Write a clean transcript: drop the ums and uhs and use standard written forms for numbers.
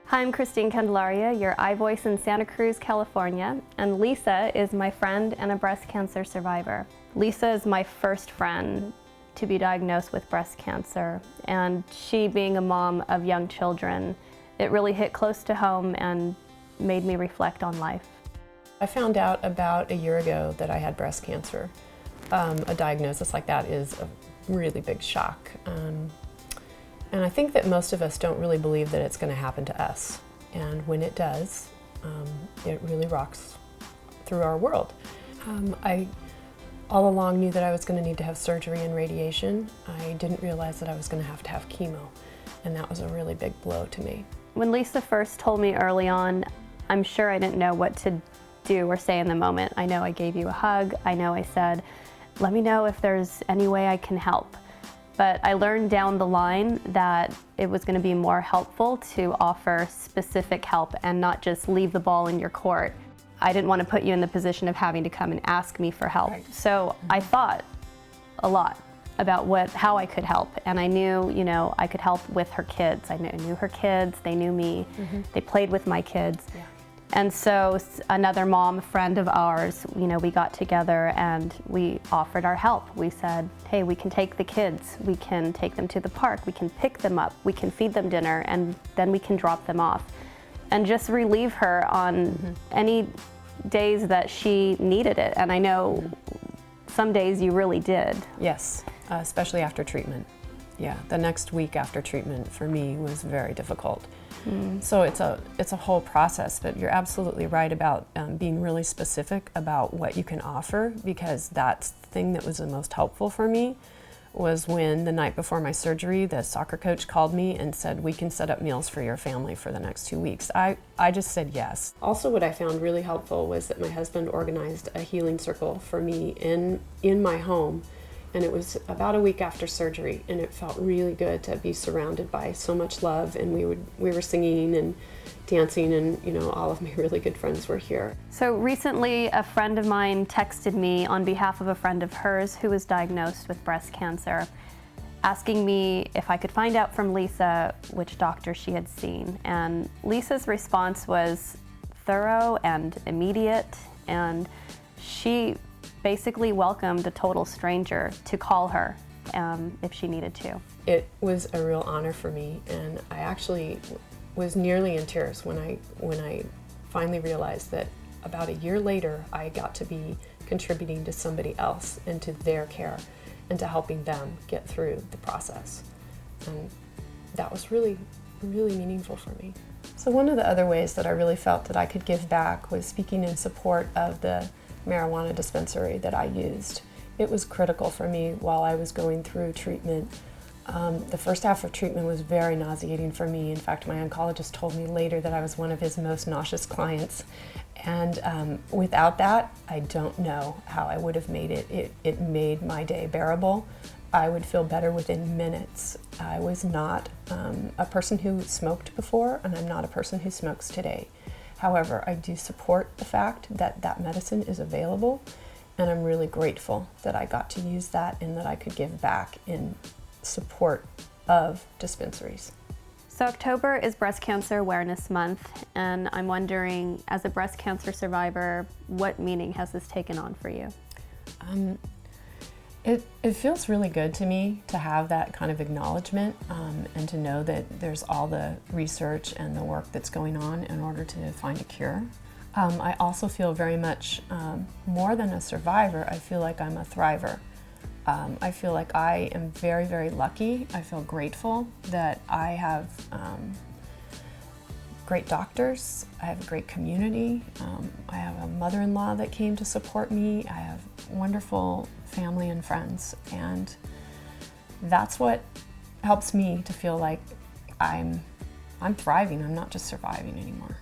Hi, I'm Christine Candelaria, your iVoice in Santa Cruz, California, and Lisa is my friend and a breast cancer survivor. Lisa is my first friend to be diagnosed with breast cancer, and she being a mom of young children, it really hit close to home and made me reflect on life. I found out about a year ago that I had breast cancer. A diagnosis like that is a really big shock. And I think that most of us don't really believe that it's going to happen to us. And when it does, it really rocks through our world. I all along knew that I was going to need to have surgery and radiation. I didn't realize that I was going to have chemo. And that was a really big blow to me. When Lisa first told me early on, I'm sure I didn't know what to do or say in the moment. I know I gave you a hug. I know I said, let me know if there's any way I can help. But I learned down the line that it was going to be more helpful to offer specific help and not just leave the ball in your court. I didn't want to put you in the position of having to come and ask me for help. Right. So I thought a lot about how I could help, and I knew, I could help with her kids. I knew her kids, they knew me, they played with my kids. Yeah. And so another mom friend of ours, we got together and we offered our help. We said, hey, we can take the kids, we can take them to the park, we can pick them up, we can feed them dinner, and then we can drop them off. And just relieve her on any days that she needed it. And I know some days you really did. Yes, especially after treatment. Yeah, the next week after treatment for me was very difficult. So it's a whole process, but you're absolutely right about being really specific about what you can offer, because that's the thing that was the most helpful for me was when the night before my surgery, the soccer coach called me and said, we can set up meals for your family for the next 2 weeks. I just said yes. Also, what I found really helpful was that my husband organized a healing circle for me in my home. And it was about a week after surgery, and it felt really good to be surrounded by so much love. And we were singing and dancing, and all of my really good friends were here. So recently, a friend of mine texted me on behalf of a friend of hers who was diagnosed with breast cancer, asking me if I could find out from Lisa which doctor she had seen. And Lisa's response was thorough and immediate, and she basically welcomed a total stranger to call her if she needed to. It was a real honor for me, and I actually was nearly in tears when I finally realized that about a year later I got to be contributing to somebody else and to their care and to helping them get through the process. And that was really, really meaningful for me. So one of the other ways that I really felt that I could give back was speaking in support of the marijuana dispensary that I used. It was critical for me while I was going through treatment. The first half of treatment was very nauseating for me. In fact, my oncologist told me later that I was one of his most nauseous clients. And without that, I don't know how I would have made it. It made my day bearable. I would feel better within minutes. I was not a person who smoked before, and I'm not a person who smokes today. However, I do support the fact that that medicine is available, and I'm really grateful that I got to use that and that I could give back in support of dispensaries. So October is Breast Cancer Awareness Month, and I'm wondering, as a breast cancer survivor, what meaning has this taken on for you? It feels really good to me to have that kind of acknowledgement and to know that there's all the research and the work that's going on in order to find a cure. I also feel very much more than a survivor, I feel like I'm a thriver. I feel like I am very, very lucky. I feel grateful that I have great doctors, I have a great community, I have a mother-in-law that came to support me, I have wonderful family and friends, and that's what helps me to feel like I'm thriving, I'm not just surviving anymore.